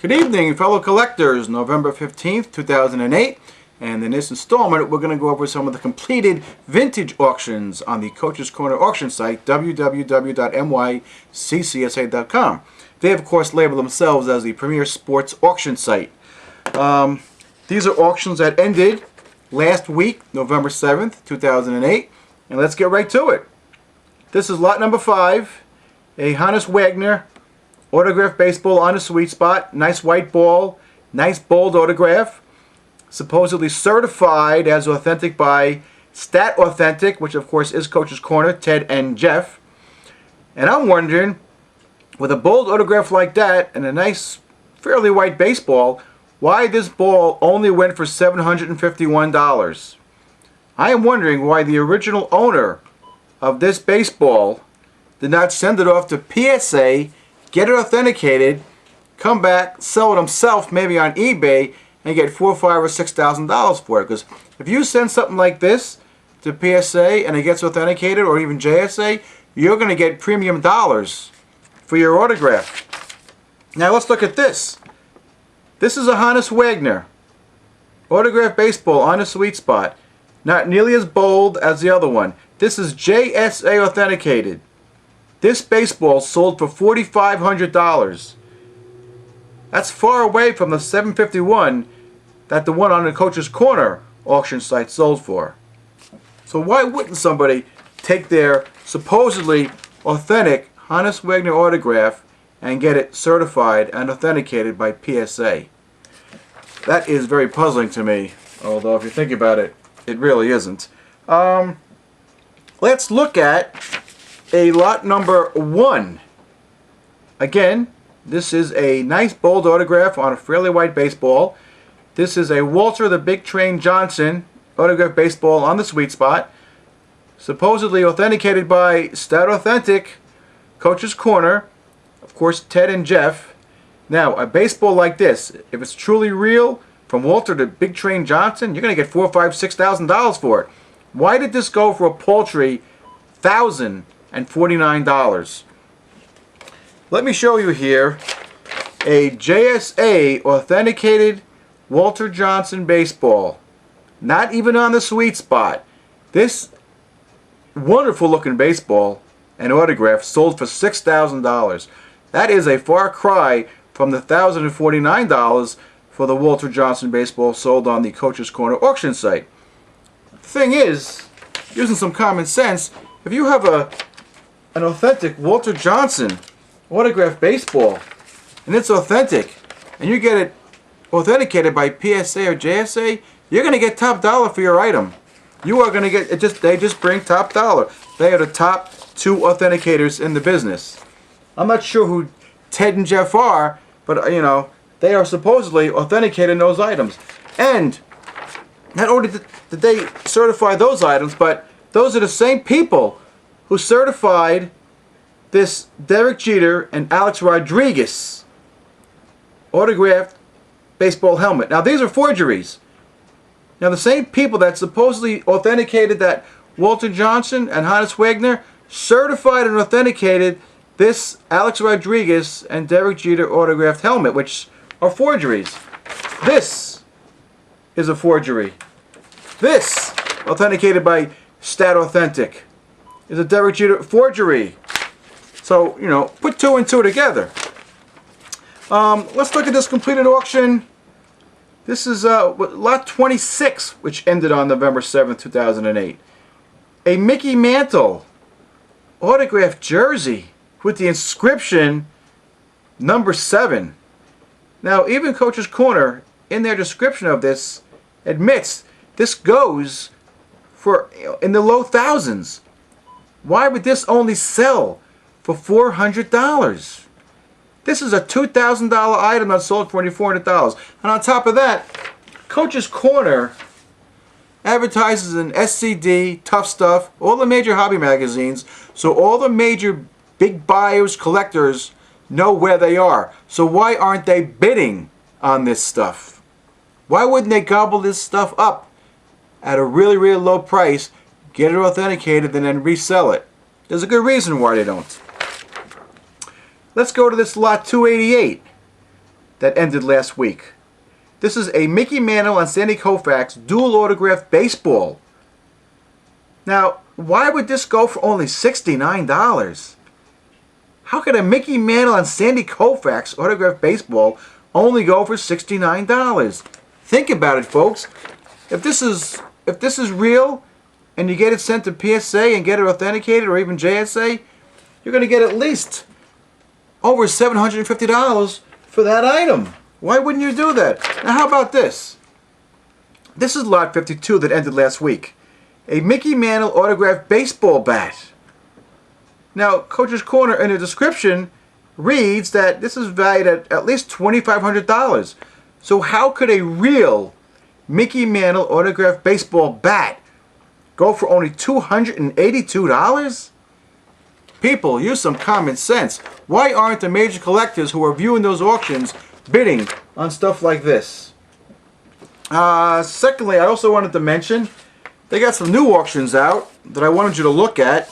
Good evening, fellow collectors. November 15th, 2008. And in this installment, we're going to go over some of the completed vintage auctions on the Coach's Corner auction site, www.myccsa.com. They, of course, label themselves as the premier sports auction site. These are auctions that ended last week, November 7th, 2008. And let's get right to it. This is lot number 5, a Honus Wagner autographed baseball on a sweet spot. Nice white ball, nice bold autograph. Supposedly certified as authentic by Stat Authentic, which of course is Coach's Corner, Ted and Jeff. And I'm wondering, with a bold autograph like that and a nice, fairly white baseball, why this ball only went for $751. I am wondering why the original owner of this baseball did not send it off to PSA, get it authenticated, come back, sell it himself, maybe on eBay, and get $4,000, $5,000, or $6,000 for it. Because if you send something like this to PSA and it gets authenticated, or even JSA, you're going to get premium dollars for your autograph. Now let's look at this. This is a Honus Wagner autographed baseball on a sweet spot. Not nearly as bold as the other one. This is JSA authenticated. This baseball sold for $4,500. That's far away from the $751 that the one on the Coach's Corner auction site sold for. So why wouldn't somebody take their supposedly authentic Honus Wagner autograph and get it certified and authenticated by PSA? That is very puzzling to me, although if you think about it, it really isn't. Let's look at a lot number 1. Again, this is a nice bold autograph on a fairly white baseball. This is a Walter the Big Train Johnson autographed baseball on the sweet spot. Supposedly authenticated by Stat Authentic, Coach's Corner, of course Ted and Jeff. Now, a baseball like this, if it's truly real, from Walter the Big Train Johnson, you're going to get $4,000, $5,000, $6,000 for it. Why did this go for a paltry $1,049? Let me show you here a JSA authenticated Walter Johnson baseball. Not even on the sweet spot. This wonderful looking baseball and autograph sold for $6,000. That is a far cry from the $1,049 for the Walter Johnson baseball sold on the Coach's Corner auction site. The thing is, using some common sense, if you have an authentic Walter Johnson autographed baseball and it's authentic and you get it authenticated by PSA or JSA, you're going to get top dollar for your item. You are going to get it. They just bring top dollar. They are the top 2 authenticators in the business. I'm not sure who Ted and Jeff are, but you know, they are supposedly authenticating those items. And not only did they certify those items, but those are the same people who certified this Derek Jeter and Alex Rodriguez autographed baseball helmet. Now these are forgeries. Now the same people that supposedly authenticated that Walter Johnson and Honus Wagner certified and authenticated this Alex Rodriguez and Derek Jeter autographed helmet, which are forgeries. This is a forgery. This, authenticated by Stat Authentic, is a Derek Jeter forgery. So, you know, put 2 and 2 together. Let's look at this completed auction. This is lot 26, which ended on November 7th, 2008. A Mickey Mantle autographed jersey with the inscription number 7. Now, even Coach's Corner, in their description of this, admits this goes for in the low thousands. Why would this only sell for $400? This is a $2,000 item that sold for $400. And on top of that, Coach's Corner advertises in SCD, Tough Stuff, all the major hobby magazines, so all the major big buyers, collectors know where they are. So why aren't they bidding on this stuff? Why wouldn't they gobble this stuff up at a really, really low price, get it authenticated, and then resell it? There's a good reason why they don't. Let's go to this lot 288. that ended last week. This is a Mickey Mantle and Sandy Koufax dual autograph baseball. Now, why would this go for only $69? How could a Mickey Mantle and Sandy Koufax autograph baseball only go for $69? Think about it, folks. If this is real, and you get it sent to PSA and get it authenticated, or even JSA, you're going to get at least over $750 for that item. Why wouldn't you do that? Now, how about this? This is lot 52 that ended last week. A Mickey Mantle autographed baseball bat. Now, Coach's Corner in the description reads that this is valued at least $2,500. So how could a real Mickey Mantle autographed baseball bat go for only $282? People, use some common sense. Why aren't the major collectors who are viewing those auctions bidding on stuff like this? Secondly, I also wanted to mention they got some new auctions out that I wanted you to look at.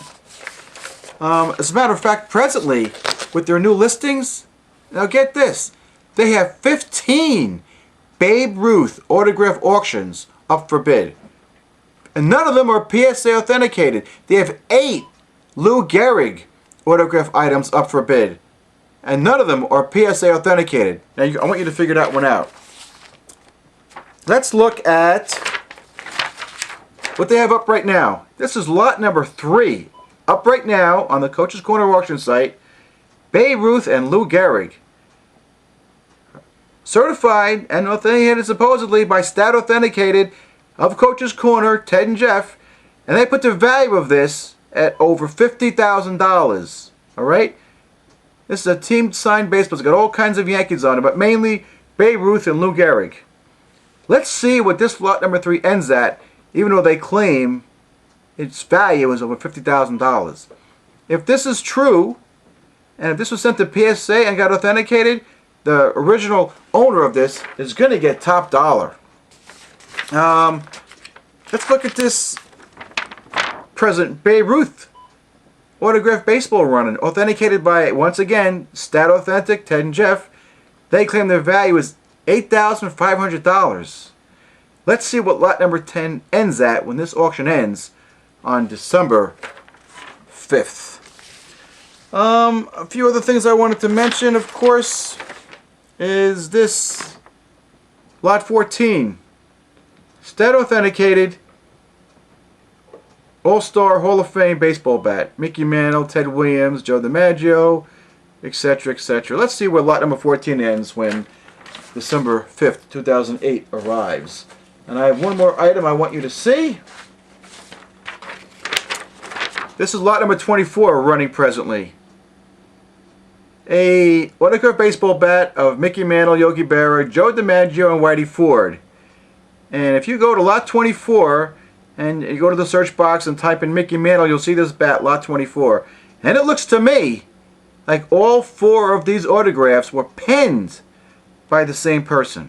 As a matter of fact, presently, with their new listings, now get this, they have 15 Babe Ruth autograph auctions up for bid. And none of them are PSA authenticated. They have 8 Lou Gehrig autograph items up for bid. And none of them are PSA authenticated. Now, I want you to figure that one out. Let's look at what they have up right now. This is lot number 3. Up right now on the Coach's Corner auction site, Babe Ruth and Lou Gehrig. Certified and authenticated supposedly by Stat Authenticated of Coach's Corner, Ted and Jeff. And they put the value of this at over $50,000. Alright? This is a team signed baseball. It's got all kinds of Yankees on it, but mainly Babe Ruth and Lou Gehrig. Let's see what this lot number 3 ends at, even though they claim its value is over $50,000. If this is true, and if this was sent to PSA and got authenticated, the original owner of this is going to get top dollar. Let's look at this present Babe Ruth autographed baseball running, authenticated by, once again, Stat Authentic, Ted and Jeff. They claim their value is $8,500. Let's see what lot number 10 ends at when this auction ends on December 5th. A few other things I wanted to mention, of course, is this lot 14. Stat Authenticated All-Star Hall of Fame baseball bat. Mickey Mantle, Ted Williams, Joe DiMaggio, etc., etc. Let's see where lot number 14 ends when December 5th, 2008 arrives. And I have one more item I want you to see. This is lot number 24 running presently. A autographed baseball bat of Mickey Mantle, Yogi Berra, Joe DiMaggio, and Whitey Ford. And if you go to lot 24 and you go to the search box and type in Mickey Mantle, you'll see this bat, lot 24. And it looks to me like all 4 of these autographs were penned by the same person.